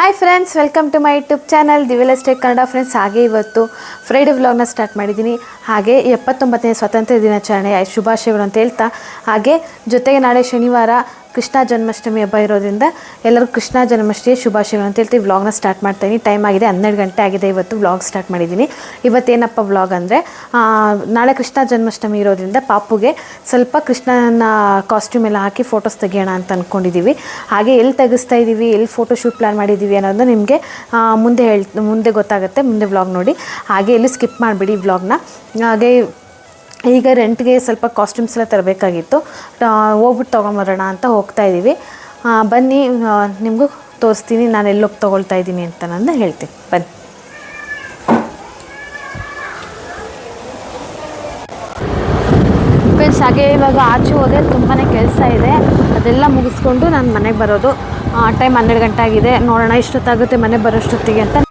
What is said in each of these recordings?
Hi friends, welcome to my YouTube channel Divya life style Kannada. Friends, ಹಾಗೆ ಇವತ್ತು Friday ವ್ಲಾಗ್ನ start ಮಾಡಿದ್ದೀನಿ. ಹಾಗೆ 79ನೇ ಸ್ವಾತಂತ್ರ್ಯ ದಿನಾಚರಣೆಯ ಶುಭಾಶಯಗಳು ಅಂತ ಹೇಳ್ತಾ, ಹಾಗೆ ಜೊತೆಗೆ ನಾಳೆ ಶನಿವಾರ ಕೃಷ್ಣ ಜನ್ಮಾಷ್ಟಮಿ ಹಬ್ಬ ಇರೋದ್ರಿಂದ ಎಲ್ಲರಿಗೂ ಕೃಷ್ಣ ಜನ್ಮಾಷ್ಟಮಿ ಶುಭಾಶಯಗಳು ಅಂತ ಹೇಳ್ತೀವಿ. ವ್ಲಾಗ್ನ ಸ್ಟಾರ್ಟ್ ಮಾಡ್ತಾಯಿದ್ದೀನಿ. ಟೈಮ್ ಆಗಿದೆ 12 ಗಂಟೆ ಆಗಿದೆ. ಇವತ್ತು ವ್ಲಾಗ್ ಸ್ಟಾರ್ಟ್ ಮಾಡಿದ್ದೀನಿ. ಇವತ್ತೇನಪ್ಪ ವ್ಲಾಗ್ ಅಂದರೆ, ನಾಳೆ ಕೃಷ್ಣ ಜನ್ಮಾಷ್ಟಮಿ ಇರೋದ್ರಿಂದ ಪಾಪುಗೆ ಸ್ವಲ್ಪ ಕೃಷ್ಣನ ಕಾಸ್ಟ್ಯೂಮ್ ಎಲ್ಲ ಹಾಕಿ ಫೋಟೋಸ್ ತೆಗಿಯೋಣ ಅಂತ ಅಂದ್ಕೊಂಡಿದ್ದೀವಿ. ಹಾಗೆ ಎಲ್ಲಿ ತೆಗಿಸ್ತಾ ಇದ್ದೀವಿ, ಎಲ್ಲಿ ಫೋಟೋ ಶೂಟ್ ಪ್ಲ್ಯಾನ್ ಮಾಡಿದ್ದೀವಿ ಅನ್ನೋದು ನಿಮಗೆ ಮುಂದೆ ಗೊತ್ತಾಗುತ್ತೆ. ಮುಂದೆ ವ್ಲಾಗ್ ನೋಡಿ. ಹಾಗೆ ಎಲ್ಲಿ ಸ್ಕಿಪ್ ಮಾಡಿಬಿಡಿ ವ್ಲಾಗ್ನ. ಹಾಗೆ ಈಗ ರೆಂಟ್ಗೆ ಸ್ವಲ್ಪ ಕಾಸ್ಟ್ಯೂಮ್ಸ್ ಎಲ್ಲ ತರಬೇಕಾಗಿತ್ತು. ಹೋಗ್ಬಿಟ್ಟು ತೊಗೊಂಬರೋಣ ಅಂತ ಹೋಗ್ತಾಯಿದ್ದೀವಿ. ಬನ್ನಿ, ನಿಮಗೂ ತೋರಿಸ್ತೀನಿ ನಾನು ಎಲ್ಲೋಗಿ ತೊಗೊಳ್ತಾ ಇದ್ದೀನಿ ಅಂತ ನಾನು ಹೇಳ್ತೀನಿ. ಬನ್ನಿ. ಫ್ರೆಂಡ್ಸ್, ಹಾಗೆ ಇವಾಗ ಆಚೆ ಹೋದರೆ ತುಂಬಾ ಕೆಲಸ ಇದೆ. ಅದೆಲ್ಲ ಮುಗಿಸ್ಕೊಂಡು ನಾನು ಮನೆಗೆ ಬರೋದು. ಟೈಮ್ 12 ಗಂಟೆ ಆಗಿದೆ. ನೋಡೋಣ ಎಷ್ಟೊತ್ತಾಗುತ್ತೆ ಮನೆ ಬರೋಷ್ಟೊತ್ತಿಗೆ ಅಂತ.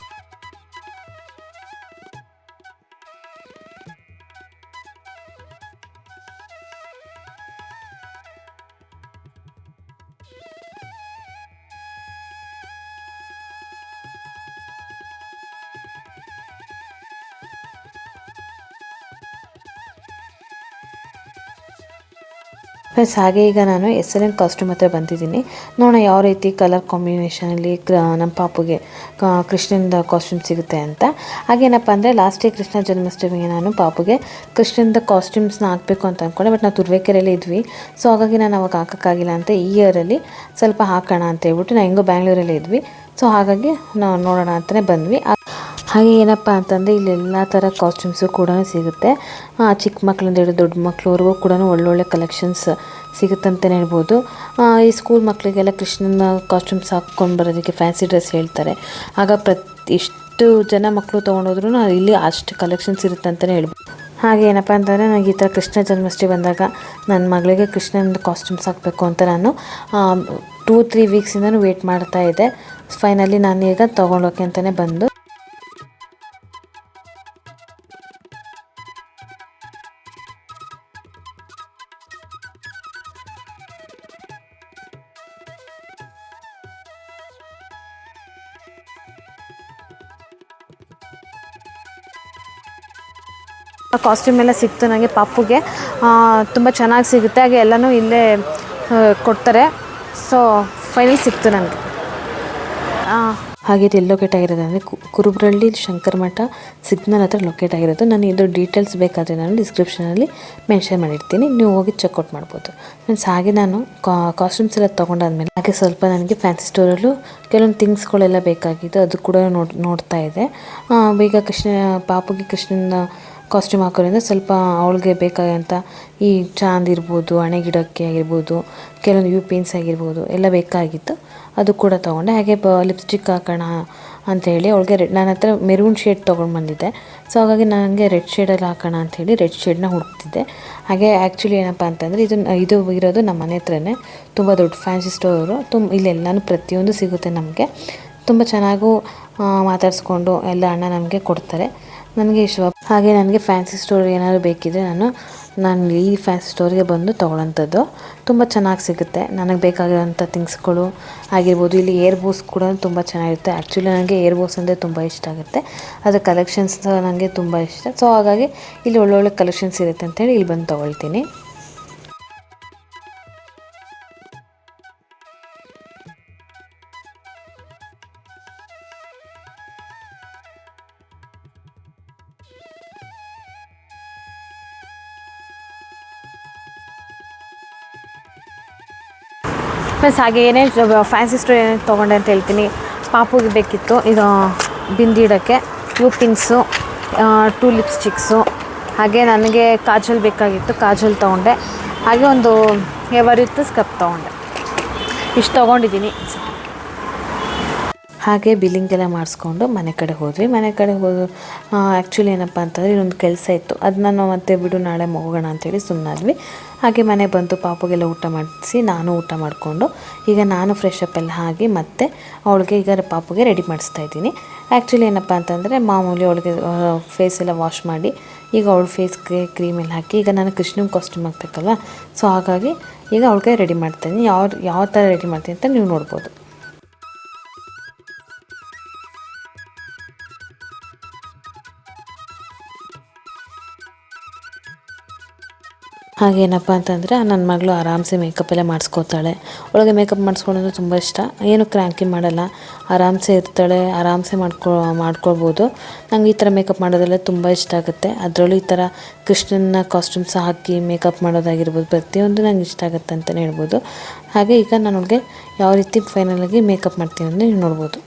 ಫ್ರೆಂಡ್ಸ್, ಹಾಗೆ ಈಗ ನಾನು SLN ಕಾಸ್ಟ್ಯೂಮ್ ಹತ್ರ ಬಂದಿದ್ದೀನಿ. ನೋಡೋಣ ಯಾವ ರೀತಿ ಕಲರ್ ಕಾಂಬಿನೇಷನಲ್ಲಿ ನಮ್ಮ ಪಾಪುಗೆ ಕೃಷ್ಣಂದ ಕಾಸ್ಟ್ಯೂಮ್ ಸಿಗುತ್ತೆ ಅಂತ. ಹಾಗೇನಪ್ಪ ಅಂದರೆ, ಲಾಸ್ಟ್ ಕೃಷ್ಣ ಜನ್ಮಾಷ್ಟಮಿಗೆ ನಾನು ಪಾಪುಗೆ ಕೃಷ್ಣಂದ ಕಾಸ್ಟ್ಯೂಮ್ಸ್ನ ಹಾಕಬೇಕು ಅಂತ ಅಂದ್ಕೊಂಡೆ. ಬಟ್ ನಾವು ತುರುವೇಕೆರೆಯಲ್ಲಿ ಇದ್ವಿ. ಸೊ ಹಾಗಾಗಿ ನಾನು ಅವಾಗ ಹಾಕೋಕ್ಕಾಗಿಲ್ಲ ಅಂತ ಈ ಇಯರಲ್ಲಿ ಸ್ವಲ್ಪ ಹಾಕೋಣ ಅಂತ ಹೇಳ್ಬಿಟ್ಟು, ನಾವು ಹೆಂಗೋ ಬ್ಯಾಂಗ್ಳೂರಲ್ಲಿ ಇದ್ವಿ. ಸೊ ಹಾಗಾಗಿ ನಾವು ನೋಡೋಣ ಅಂತಲೇ ಬಂದ್ವಿ. ಹಾಗೆ ಏನಪ್ಪ ಅಂತಂದರೆ, ಇಲ್ಲಿ ಎಲ್ಲ ಥರ ಕಾಸ್ಟ್ಯೂಮ್ಸು ಕೂಡ ಸಿಗುತ್ತೆ. ಚಿಕ್ಕ ಮಕ್ಕಳಿಂದ ಹಿಡಿದು ದೊಡ್ಡ ಮಕ್ಕಳವರೆಗೂ ಕೂಡ ಒಳ್ಳೊಳ್ಳೆ ಕಲೆಕ್ಷನ್ಸ್ ಸಿಗುತ್ತಂತಲೇ ಹೇಳ್ಬೋದು. ಈ ಸ್ಕೂಲ್ ಮಕ್ಕಳಿಗೆಲ್ಲ ಕೃಷ್ಣನ ಕಾಸ್ಟ್ಯೂಮ್ಸ್ ಹಾಕ್ಕೊಂಡು ಬರೋದಕ್ಕೆ ಫ್ಯಾನ್ಸಿ ಡ್ರೆಸ್ ಹೇಳ್ತಾರೆ. ಆಗ ಎಷ್ಟು ಜನ ಮಕ್ಕಳು ತೊಗೊಂಡೋದ್ರೂ ಇಲ್ಲಿ ಅಷ್ಟು ಕಲೆಕ್ಷನ್ಸ್ ಇರುತ್ತೆ ಅಂತಲೇ ಹೇಳ್ಬೋದು. ಹಾಗೆ ಏನಪ್ಪ ಅಂತಂದರೆ, ನನಗೆ ಈ ಥರ ಕೃಷ್ಣ ಜನ್ಮಾಷ್ಟಮಿ ಬಂದಾಗ ನನ್ನ ಮಗಳಿಗೆ ಕೃಷ್ಣನ ಕಾಸ್ಟ್ಯೂಮ್ಸ್ ಹಾಕಬೇಕು ಅಂತ ನಾನು 2-3 ವೀಕ್ಸಿಂದನೂ ವೇಟ್ ಮಾಡ್ತಾ ಇದ್ದೆ. ಫೈನಲಿ ನಾನು ಈಗ ತೊಗೊಂಡೋಕೆ ಅಂತಲೇ ಬಂದು ಕಾಸ್ಟ್ಯೂಮ್ ಎಲ್ಲ ಸಿಕ್ತು ನನಗೆ. ಪಾಪುಗೆ ತುಂಬ ಚೆನ್ನಾಗಿ ಸಿಗುತ್ತೆ. ಹಾಗೆ ಎಲ್ಲನೂ ಇಲ್ಲೇ ಕೊಡ್ತಾರೆ. ಸೊ ಫೈನಲ್ ಸಿಕ್ತು ನನಗೆ. ಹಾಗೆ ಇದು ಎಲ್ಲಿ ಲೊಕೇಟ್ ಆಗಿರೋದು ಅಂದರೆ, ಕುರುಬ್ರಳ್ಳಿ ಶಂಕರ ಮಠ ಸಿಗ್ನಲ್ ಹತ್ರ ಲೊಕೇಟ್ ಆಗಿರೋದು. ನಾನು ಇದು ಡೀಟೇಲ್ಸ್ ಬೇಕಾದರೆ ನಾನು ಡಿಸ್ಕ್ರಿಪ್ಷನಲ್ಲಿ ಮೆನ್ಷನ್ ಮಾಡಿರ್ತೀನಿ, ನೀವು ಹೋಗಿ ಚೆಕ್ಔಟ್ ಮಾಡ್ಬೋದು. ಮೀನ್ಸ್ ಹಾಗೆ ನಾನು ಕಾಸ್ಟ್ಯೂಮ್ಸ್ ಎಲ್ಲ ತೊಗೊಂಡಾದ್ಮೇಲೆ ಹಾಗೆ ಸ್ವಲ್ಪ ನನಗೆ ಫ್ಯಾನ್ಸಿ ಸ್ಟೋರಲ್ಲೂ ಕೆಲವೊಂದು ಥಿಂಗ್ಸ್ಗಳೆಲ್ಲ ಬೇಕಾಗಿತ್ತು. ಅದು ಕೂಡ ನೋಡ್ತಾ ಇದೆ. ಈಗ ಪಾಪುಗೆ ಕೃಷ್ಣನ ಕಾಸ್ಟ್ಯೂಮ್ ಹಾಕೋದ್ರಿಂದ ಸ್ವಲ್ಪ ಅವಳಿಗೆ ಬೇಕಾದಂಥ ಈ ಚಾಂದ್ ಇರ್ಬೋದು, ಹಣೆಗಿಡಕ್ಕೆ ಆಗಿರ್ಬೋದು, ಕೆಲವೊಂದು ಯು ಪಿನ್ಸ್ ಆಗಿರ್ಬೋದು ಎಲ್ಲ ಬೇಕಾಗಿತ್ತು. ಅದು ಕೂಡ ತೊಗೊಂಡೆ. ಹಾಗೆ ಲಿಪ್ಸ್ಟಿಕ್ ಹಾಕೋಣ ಅಂಥೇಳಿ ಅವಳಿಗೆ ನನ್ನ ಹತ್ರ ಮೆರೂನ್ ಶೇಡ್ ತೊಗೊಂಡು ಬಂದಿದ್ದೆ. ಸೊ ಹಾಗಾಗಿ ನನಗೆ ರೆಡ್ ಶೇಡಲ್ಲಿ ಹಾಕೋಣ ಅಂಥೇಳಿ ರೆಡ್ ಶೇಡನ್ನ ಹುಡುಕ್ತಿದ್ದೆ. ಹಾಗೆ ಆ್ಯಕ್ಚುಲಿ ಏನಪ್ಪ ಅಂತಂದರೆ, ಇದು ಇರೋದು ನಮ್ಮ ಮನೆ ಹತ್ರನೇ ತುಂಬ ದೊಡ್ಡ ಫ್ಯಾನ್ಸಿ ಸ್ಟೋರು. ಇಲ್ಲೆಲ್ಲನೂ ಪ್ರತಿಯೊಂದು ಸಿಗುತ್ತೆ ನಮಗೆ. ತುಂಬ ಚೆನ್ನಾಗೂ ಮಾತಾಡಿಸ್ಕೊಂಡು ಎಲ್ಲ ಅಣ್ಣ ನಮಗೆ ಕೊಡ್ತಾರೆ. ನನಗೆ ಇಷ್ಟ. ಹಾಗೆ ನನಗೆ ಫ್ಯಾನ್ಸಿ ಸ್ಟೋರ್ ಏನಾದರೂ ಬೇಕಿದ್ದರೆ ನಾನು ಈ ಫ್ಯಾನ್ಸಿ ಸ್ಟೋರಿಗೆ ಬಂದು ತೊಗೊಳ್ಳೋಂಥದ್ದು. ತುಂಬ ಚೆನ್ನಾಗಿ ಸಿಗುತ್ತೆ. ನನಗೆ ಬೇಕಾಗಿರೋಂಥ ಥಿಂಗ್ಸ್ಗಳು ಆಗಿರ್ಬೋದು. ಇಲ್ಲಿ ಏರ್ ಬೋಸ್ ಕೂಡ ತುಂಬ ಚೆನ್ನಾಗಿರುತ್ತೆ. ಆ್ಯಕ್ಚುಲಿ ನನಗೆ ಏರ್ ಬೋಸ್ ಅಂದರೆ ತುಂಬ ಇಷ್ಟ ಆಗುತ್ತೆ. ಅದರ ಕಲೆಕ್ಷನ್ಸ್ ನನಗೆ ತುಂಬ ಇಷ್ಟ. ಸೊ ಹಾಗಾಗಿ ಇಲ್ಲಿ ಒಳ್ಳೊಳ್ಳೆ ಕಲೆಕ್ಷನ್ಸ್ ಇರುತ್ತೆ ಅಂತೇಳಿ ಇಲ್ಲಿ ಬಂದು ತೊಗೊಳ್ತೀನಿ. ಪ್ಲಸ್ ಹಾಗೆ ಏನೇನು ಫ್ಯಾನ್ಸಿ ಸ್ಟೋರ್ ಏನೇನು ತೊಗೊಂಡೆ ಅಂತ ಹೇಳ್ತೀನಿ. ಪಾಪುಗೆ ಬೇಕಿತ್ತು ಇದು ಬಿಂದಿ ಇಡೋಕ್ಕೆ ಯು ಪಿನ್ಸು, 2 ಲಿಪ್ಸ್ಟಿಕ್ಸು. ಹಾಗೆ ನನಗೆ ಕಾಜಲ್ ಬೇಕಾಗಿತ್ತು, ಕಾಜಲ್ ತೊಗೊಂಡೆ. ಹಾಗೆ ಒಂದು ಎವರಿತ್ತು ಸ್ಕರ್ಫ್ ತೊಗೊಂಡೆ. ಇಷ್ಟು ತೊಗೊಂಡಿದ್ದೀನಿ. ಹಾಗೆ ಬಿಲ್ಲಿಂಗ್ ಎಲ್ಲ ಮಾಡಿಸ್ಕೊಂಡು ಮನೆ ಕಡೆ ಹೋದ್ವಿ. ಮನೆ ಕಡೆ ಆ್ಯಕ್ಚುಲಿ ಏನಪ್ಪ ಅಂತಂದರೆ, ಇನ್ನೊಂದು ಕೆಲಸ ಇತ್ತು. ಅದು ನಾನು ಮತ್ತೆ ಬಿಡು ನಾಳೆ ಹೋಗೋಣ ಅಂಥೇಳಿ ಸುಮ್ಮನಾದ್ವಿ. ಹಾಗೆ ಮನೆಗೆ ಬಂದು ಪಾಪುಗೆಲ್ಲ ಊಟ ಮಾಡಿಸಿ ನಾನು ಊಟ ಮಾಡಿಕೊಂಡು ಈಗ ನಾನು ಫ್ರೆಶ್ ಅಪ್ ಎಲ್ಲ ಆಗಿ ಮತ್ತೆ ಅವಳಿಗೆ ಈಗ ಪಾಪುಗೆ ರೆಡಿ ಮಾಡಿಸ್ತಾ ಇದ್ದೀನಿ. ಆ್ಯಕ್ಚುಲಿ ಏನಪ್ಪ ಅಂತಂದರೆ, ಮಾಮೂಲಿ ಅವಳಿಗೆ ಫೇಸ್ ಎಲ್ಲ ವಾಶ್ ಮಾಡಿ ಈಗ ಅವಳ ಫೇಸ್ಗೆ ಕ್ರೀಮ್ ಎಲ್ಲ ಹಾಕಿ ಈಗ ನಾನು ಕೃಷ್ಣನ ಕಾಸ್ಟ್ಯೂಮ್ ಹಾಕ್ಬೇಕಲ್ವ. ಸೊ ಹಾಗಾಗಿ ಈಗ ಅವಳಿಗೆ ರೆಡಿ ಮಾಡ್ತಾಯಿದ್ದೀನಿ. ಯಾವ ಥರ ರೆಡಿ ಮಾಡ್ತೀನಿ ಅಂತ ನೀವು ನೋಡ್ಬೋದು. ಹಾಗೇನಪ್ಪ ಅಂತಂದರೆ ನನ್ನ ಮಗಳು ಆರಾಮ್ಸೆ ಮೇಕಪ್ ಎಲ್ಲ ಮಾಡಿಸ್ಕೋತಾಳೆ. ಒಳಗೆ ಮೇಕಪ್ ಮಾಡಿಸ್ಕೊಳ್ಳೋದು ತುಂಬ ಇಷ್ಟ. ಏನು ಕ್ರ್ಯಾಂಕಿ ಮಾಡಲ್ಲ, ಆರಾಮ್ಸೆ ಇರ್ತಾಳೆ, ಆರಾಮ್ಸೆ ಮಾಡ್ಕೊಳ್ಬೋದು. ನಂಗೆ ಈ ಥರ ಮೇಕಪ್ ಮಾಡೋದೆಲ್ಲ ತುಂಬ ಇಷ್ಟ ಆಗುತ್ತೆ. ಅದರಲ್ಲೂ ಈ ಥರ ಕೃಷ್ಣನ ಕಾಸ್ಟ್ಯೂಮ್ಸ್ ಹಾಕಿ ಮೇಕಪ್ ಮಾಡೋದಾಗಿರ್ಬೋದು, ಪ್ರತಿಯೊಂದು ನಂಗೆ ಇಷ್ಟ ಆಗುತ್ತೆ ಅಂತಲೇ ಹೇಳ್ಬೋದು. ಹಾಗೆ ಈಗ ನಾನು ಅವ್ಳಿಗೆ ಯಾವ ರೀತಿ ಫೈನಲಾಗಿ ಮೇಕಪ್ ಮಾಡ್ತೀನಿ ಅಂದರೆ ನೀವು ನೋಡ್ಬೋದು.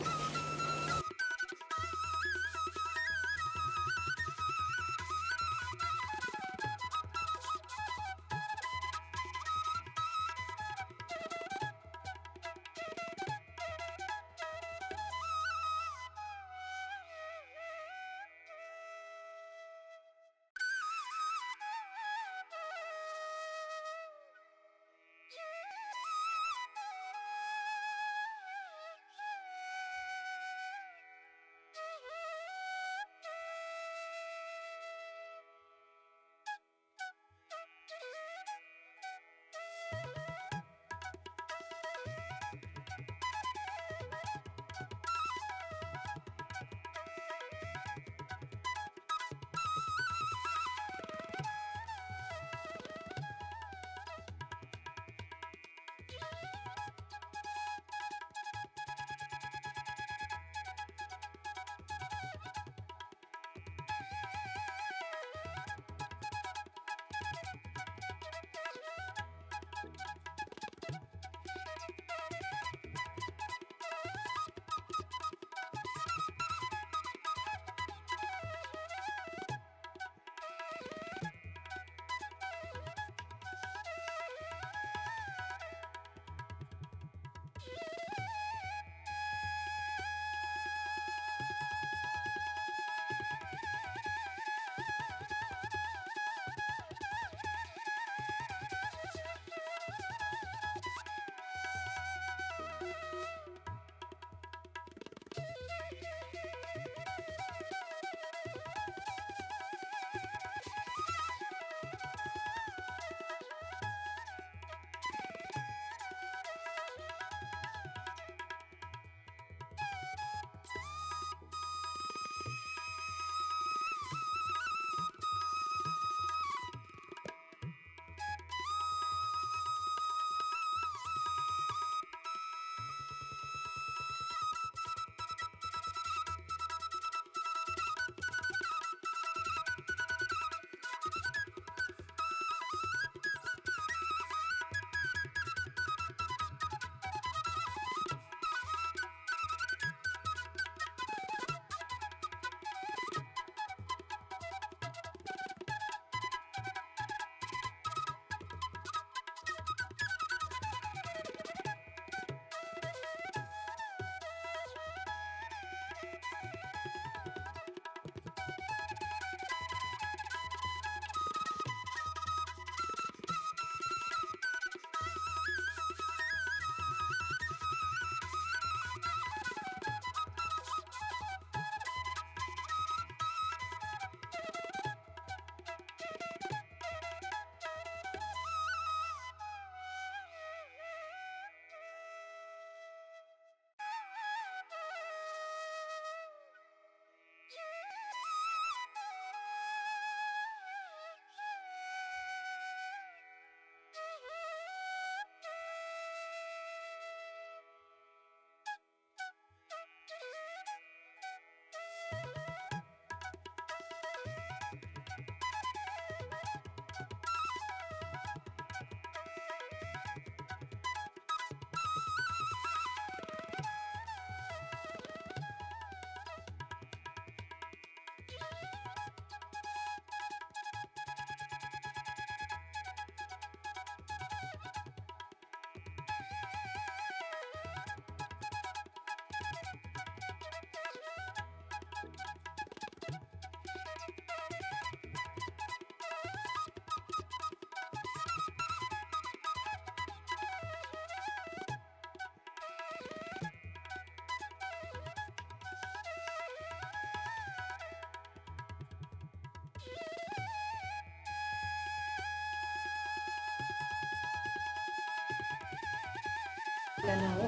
ನಾವು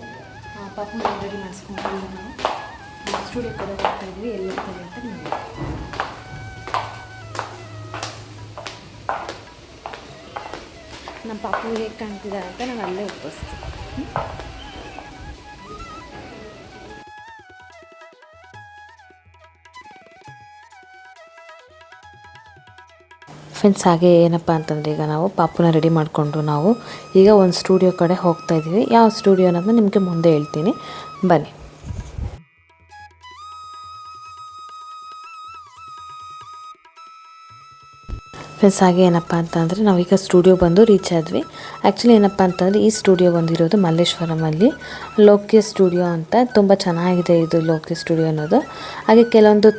ಪಾಪನ ರೆಡಿ ಮಾಡಿಸ್ಕೊಂಡು ನಾವು ಸ್ಟುಡಿಯೋ ಕಡೆ ಹೋಗ್ತಾ ಇದ್ವಿ. ಎಲ್ಲಿ ಹೋಗ್ತಾ ಅಂತ ನೋಡಿ. ನಮ್ಮ ಪಾಪು ಹೇಗೆ ಕಾಣ್ತಿದ್ದಾರೆ ಅಂತ ನಾನು ಅಲ್ಲೇ ಒಪ್ಪಿಸ್ತೀನಿ. ಫ್ರೆಂಡ್ಸ್, ಹಾಗೆ ಏನಪ್ಪ ಅಂತಂದರೆ ಈಗ ನಾವು ಪಾಪುನ ರೆಡಿ ಮಾಡಿಕೊಂಡು ನಾವು ಈಗ ಒಂದು ಸ್ಟುಡಿಯೋ ಕಡೆ ಹೋಗ್ತಾ ಇದ್ದೀವಿ. ಯಾವ ಸ್ಟುಡಿಯೋ ಅನ್ನೋದನ್ನ ನಿಮಗೆ ಮುಂದೆ ಹೇಳ್ತೀನಿ, ಬನ್ನಿ. ಫ್ರೆಂಡ್ಸ್, ಹಾಗೆ ಏನಪ್ಪ ಅಂತಂದರೆ ನಾವೀಗ ಸ್ಟುಡಿಯೋ ಬಂದು ರೀಚ್ ಆದ್ವಿ. ಆ್ಯಕ್ಚುಲಿ ಏನಪ್ಪ ಅಂತಂದರೆ ಈ ಸ್ಟುಡಿಯೋ ಬಂದಿರೋದು ಮಲ್ಲೇಶ್ವರಮಲ್ಲಿ ಲೋಕಿ ಸ್ಟುಡಿಯೋ ಅಂತ. ತುಂಬ ಚೆನ್ನಾಗಿದೆ ಇದು ಲೋಕಿ ಸ್ಟುಡಿಯೋ ಅನ್ನೋದು. ಹಾಗೆ ಕೆಲವೊಂದು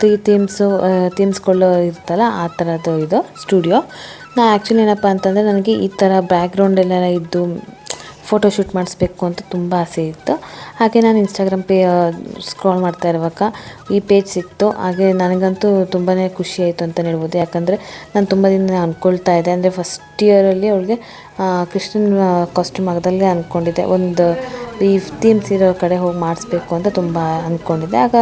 ಥೀಮ್ಸ್ಗಳು ಇರುತ್ತಲ್ಲ, ಆ ಥರದ್ದು ಇದು ಸ್ಟುಡಿಯೋ. ಆ್ಯಕ್ಚುಲಿ ಏನಪ್ಪ ಅಂತಂದರೆ ನನಗೆ ಈ ಥರ ಬ್ಯಾಕ್ಗ್ರೌಂಡೆಲ್ಲ ಇದ್ದು ಫೋಟೋಶೂಟ್ ಮಾಡಿಸ್ಬೇಕು ಅಂತ ತುಂಬ ಆಸೆ ಇತ್ತು. ಹಾಗೆ ನಾನು ಇನ್ಸ್ಟಾಗ್ರಾಮ್ ಸ್ಕ್ರಾಲ್ ಮಾಡ್ತಾ ಇರುವಾಗ ಈ ಪೇಜ್ ಸಿಕ್ತು. ಹಾಗೆ ನನಗಂತೂ ತುಂಬಾ ಖುಷಿ ಆಯಿತು ಅಂತಲೇ ಹೇಳ್ಬೋದು. ಯಾಕಂದರೆ ನಾನು ತುಂಬ ದಿನ ಅಂದ್ಕೊಳ್ತಾ ಇದ್ದೆ, ಅಂದರೆ ಫಸ್ಟ್ ಇಯರಲ್ಲಿ ಅವಳಿಗೆ ಕೃಷ್ಣನ್ ಕಾಸ್ಟ್ಯೂಮ್ ಆಗೋದಲ್ಲೇ ಅಂದ್ಕೊಂಡಿದ್ದೆ, ಒಂದು ಈ ಥೀಮ್ಸ್ ಇರೋ ಕಡೆ ಹೋಗಿ ಮಾಡಿಸ್ಬೇಕು ಅಂತ ತುಂಬ ಅಂದ್ಕೊಂಡಿದ್ದೆ. ಆಗ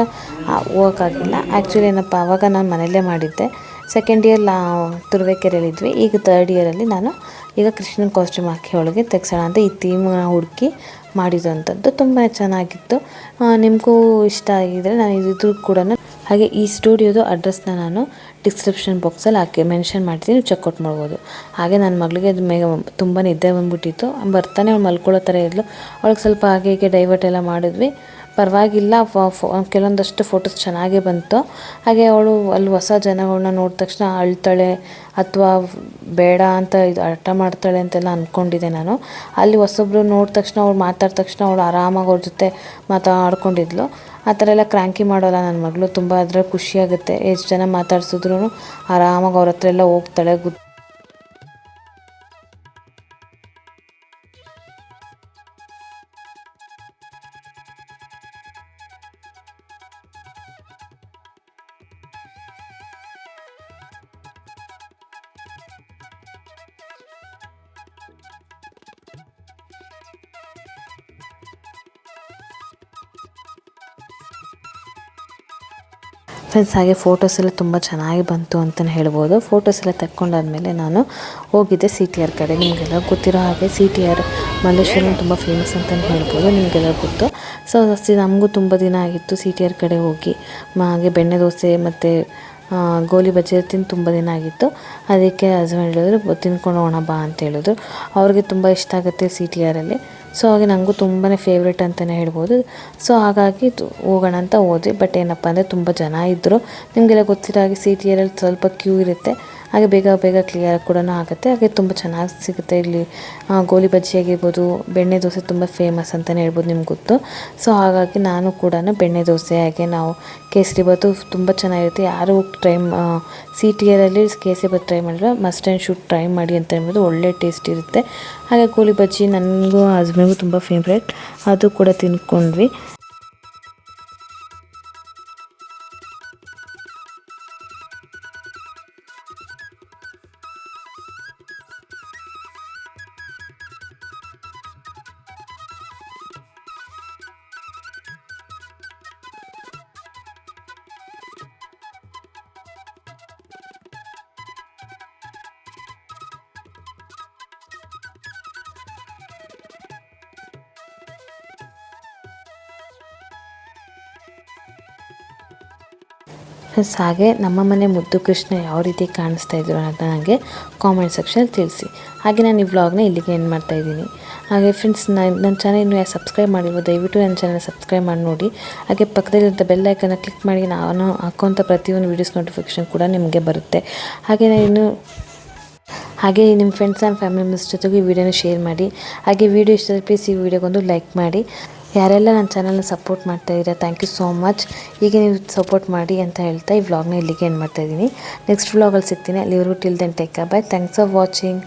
ಹೋಗೋಕ್ಕಾಗಿಲ್ಲ. ಆ್ಯಕ್ಚುಲಿ ಏನಪ್ಪ, ಆವಾಗ ನಾನು ಮನೆಯಲ್ಲೇ ಮಾಡಿದ್ದೆ. ಸೆಕೆಂಡ್ ಇಯರ್ ತುರುವೇಕೆರೆಯಲ್ಲಿದ್ವಿ. ಈಗ ಥರ್ಡ್ ಇಯರಲ್ಲಿ ನಾನು ಈಗ ಕೃಷ್ಣನ ಕಾಸ್ಟ್ಯೂಮ್ ಹಾಕಿ ಅವಳಿಗೆ ತೆಗ್ಸೋಣ ಅಂತ ಈ ಥೀಮ್ನ ಹುಡುಕಿ ಮಾಡಿದಂಥದ್ದು. ತುಂಬಾ ಚೆನ್ನಾಗಿತ್ತು. ನಿಮಗೂ ಇಷ್ಟ ಆಗಿದ್ದರೆ ನಾನು ಇದ್ರ ಕೂಡ ಹಾಗೆ ಈ ಸ್ಟುಡಿಯೋದು ಅಡ್ರೆಸ್ನ ನಾನು ಡಿಸ್ಕ್ರಿಪ್ಷನ್ ಬಾಕ್ಸಲ್ಲಿ ಹಾಕಿ ಮೆನ್ಷನ್ ಮಾಡ್ತೀನಿ, ನೀವು ಚೆಕ್ಔಟ್ ಮಾಡ್ಬೋದು. ಹಾಗೆ ನನ್ನ ಮಗಳಿಗೆ ತುಂಬ ನಿದ್ದೆ ಬಂದುಬಿಟ್ಟಿತ್ತು. ಬರ್ತಾನೆ ಅವಳು ಮಲ್ಕೊಳ್ಳೋ ಥರ ಇದ್ಲು. ಅವಳಿಗೆ ಸ್ವಲ್ಪ ಹಾಗೆ ಹೀಗೆ ಡೈವರ್ಟ್ ಎಲ್ಲ ಮಾಡಿದ್ವಿ, ಪರವಾಗಿಲ್ಲ. ಕೆಲವೊಂದಷ್ಟು ಫೋಟೋಸ್ ಚೆನ್ನಾಗೇ ಬಂತು. ಹಾಗೆ ಅವಳು ಅಲ್ಲಿ ಹೊಸ ಜನಗಳನ್ನ ನೋಡಿದ ತಕ್ಷಣ ಅಳ್ತಾಳೆ ಅಥವಾ ಬೇಡ ಅಂತ ಇದು ಹಠ ಮಾಡ್ತಾಳೆ ಅಂತೆಲ್ಲ ಅಂದ್ಕೊಂಡಿದ್ದೆ ನಾನು. ಅಲ್ಲಿ ಹೊಸೊಬ್ರು ನೋಡಿದ ತಕ್ಷಣ ಅವಳು ಮಾತಾಡಿದ ತಕ್ಷಣ ಅವಳು ಆರಾಮಾಗಿ ಅವ್ರ ಜೊತೆ ಮಾತಾಡ್ಕೊಂಡಿದ್ಲು. ಆ ಥರ ಎಲ್ಲ ಕ್ರ್ಯಾಂಕಿ ಮಾಡೋಲ್ಲ ನನ್ನ ಮಗಳು. ತುಂಬ ಅದ್ರಲ್ಲಿ ಖುಷಿಯಾಗುತ್ತೆ. ಎಷ್ಟು ಜನ ಮಾತಾಡ್ಸಿದ್ರು ಆರಾಮಾಗಿ ಅವ್ರ ಹತ್ರ ಎಲ್ಲ ಹೋಗ್ತಾಳೆ. ಫ್ರೆಂಡ್ಸ್, ಹಾಗೆ ಫೋಟೋಸ್ ಎಲ್ಲ ತುಂಬ ಚೆನ್ನಾಗಿ ಬಂತು ಅಂತಲೇ ಹೇಳ್ಬೋದು. ಫೋಟೋಸ್ ಎಲ್ಲ ತಕ್ಕೊಂಡಾದ್ಮೇಲೆ ನಾನು ಹೋಗಿದ್ದೆ CTR ಕಡೆ. ನಿಮಗೆಲ್ಲ ಗೊತ್ತಿರೋ ಹಾಗೆ CTR ಮಲ್ಲೇಶ್ವರಂ ತುಂಬ ಫೇಮಸ್ ಅಂತಲೇ ಹೇಳ್ಬೋದು, ನಿಮಗೆಲ್ಲ ಗೊತ್ತು. ಸೊ ನಮಗೂ ತುಂಬ ದಿನ ಆಗಿತ್ತು CTR ಕಡೆ ಹೋಗಿ. ಹಾಗೆ ಬೆಣ್ಣೆ ದೋಸೆ ಮತ್ತು ಗೋಲಿ ಬಜ್ಜಿ ತಿಂದು ತುಂಬ ದಿನ ಆಗಿತ್ತು. ಅದಕ್ಕೆ ಹಸ್ಬೆಂಡ್ ಹೇಳಿದ್ರು ತಿನ್ಕೊಂಡು ಹೋಗೋಣ ಬಾ ಅಂತ ಹೇಳಿದ್ರು. ಅವ್ರಿಗೆ ತುಂಬ ಇಷ್ಟ ಆಗುತ್ತೆ CTRಲ್ಲಿ. ಸೊ ಹಾಗೆ ನನಗೂ ತುಂಬಾ ಫೇವ್ರೇಟ್ ಅಂತಲೇ ಹೇಳ್ಬೋದು. ಸೊ ಹಾಗಾಗಿ ಹೋಗೋಣ ಅಂತ ಹೋದ್ವಿ. ಬಟ್ ಏನಪ್ಪ ಅಂದರೆ ತುಂಬ ಜನ ಇದ್ದರು. ನಿಮಗೆಲ್ಲ ಗೊತ್ತಿರೋ ಹಾಗೆ CTRಲ್ಲಿ ಸ್ವಲ್ಪ ಕ್ಯೂ ಇರುತ್ತೆ. ಹಾಗೆ ಬೇಗ ಬೇಗ ಕ್ಲಿಯರ್ ಕೂಡ ಆಗುತ್ತೆ. ಹಾಗೆ ತುಂಬ ಚೆನ್ನಾಗಿ ಸಿಗುತ್ತೆ ಇಲ್ಲಿ. ಗೋಲಿ ಬಜ್ಜಿ ಆಗಿರ್ಬೋದು, ಬೆಣ್ಣೆ ದೋಸೆ ತುಂಬ ಫೇಮಸ್ ಅಂತಲೇ ಹೇಳ್ಬೋದು, ನಿಮ್ಗೆ ಗೊತ್ತು. ಸೊ ಹಾಗಾಗಿ ನಾನು ಕೂಡ ಬೆಣ್ಣೆ ದೋಸೆ, ಹಾಗೆ ನಾವು ಕೇಸರಿ ಬಾತು ತುಂಬ ಚೆನ್ನಾಗಿರುತ್ತೆ. ಯಾರು CTRಲ್ಲಿ ಕೇಸರಿ ಬಾತು ಟ್ರೈ ಮಾಡಿದ್ರೆ ಮಸ್ಟ್ ಆ್ಯಂಡ್ ಶುಡ್ ಟ್ರೈ ಮಾಡಿ ಅಂತ ಹೇಳ್ಬೋದು. ಒಳ್ಳೆ ಟೇಸ್ಟ್ ಇರುತ್ತೆ. ಹಾಗೆ ಗೋಲಿ ಬಜ್ಜಿ ನನಗೂ ಹಸ್ಬೆಂಡ್ಗೂ ತುಂಬ ಫೇವ್ರೇಟ್, ಅದು ಕೂಡ ತಿನ್ಕೊಂಡ್ವಿ. ಫ್ರೆಂಡ್ಸ್, ಹಾಗೆ ನಮ್ಮ ಮನೆ ಮುದ್ದು ಕೃಷ್ಣ ಯಾವ ರೀತಿ ಕಾಣಿಸ್ತಾ ಇದ್ರು ಅಂತ ನನಗೆ ಕಾಮೆಂಟ್ ಸೆಕ್ಷನಲ್ಲಿ ತಿಳಿಸಿ. ಹಾಗೆ ನಾನು ಈ ವ್ಲಾಗ್ನ ಇಲ್ಲಿಗೆ ಎಂಡ್ ಮಾಡ್ತಾಯಿದ್ದೀನಿ. ಹಾಗೆ ಫ್ರೆಂಡ್ಸ್, ನನ್ನ ಚಾನಲ್ ಇನ್ನೂ ಸಬ್ಸ್ಕ್ರೈಬ್ ಮಾಡಿರ್ಬೋದು, ದಯವಿಟ್ಟು ನನ್ನ ಚಾನಲ್ ಸಬ್ಸ್ಕ್ರೈಬ್ ಮಾಡಿ ನೋಡಿ. ಹಾಗೆ ಪಕ್ಕದಲ್ಲಿರುವಂಥ ಬೆಲ್ ಐಕನ್ನ ಕ್ಲಿಕ್ ಮಾಡಿ ನಾನು ಹಾಕೋಂಥ ಪ್ರತಿಯೊಂದು ವೀಡಿಯೋಸ್ ನೋಟಿಫಿಕೇಷನ್ ಕೂಡ ನಿಮಗೆ ಬರುತ್ತೆ. ಹಾಗೆ ನಿಮ್ಮ ಫ್ರೆಂಡ್ಸ್ ಆ್ಯಂಡ್ ಫ್ಯಾಮಿಲಿ ಮೆಂಬರ್ಸ್ ಜೊತೆಗೂ ಈ ವಿಡಿಯೋನ ಶೇರ್ ಮಾಡಿ. ಹಾಗೆ ವಿಡಿಯೋ ಇಷ್ಟ ಪ್ಲೀಸ್ ಈ ವಿಡಿಯೋಗೊಂದು ಲೈಕ್ ಮಾಡಿ. ಯಾರೆಲ್ಲ ನನ್ನ ಚಾನಲ್ನ ಸಪೋರ್ಟ್ ಮಾಡ್ತಾಯಿದ್ದೀರಾ, ಥ್ಯಾಂಕ್ ಯು ಸೋ ಮಚ್. ಹೀಗೆ ನೀವು ಸಪೋರ್ಟ್ ಮಾಡಿ ಅಂತ ಹೇಳ್ತಾ ಈ ವ್ಲಾಗ್ನ ಇಲ್ಲಿಗೆ ಎಂಡ್ ಮಾಡ್ತಾಯಿದ್ದೀನಿ. ನೆಕ್ಸ್ಟ್ ವ್ಲಾಗಲ್ಲಿ ಸಿಗ್ತೀನಿ. ಅಲ್ಲಿವರೆಗೂ till then take care, bye. Thanks for watching.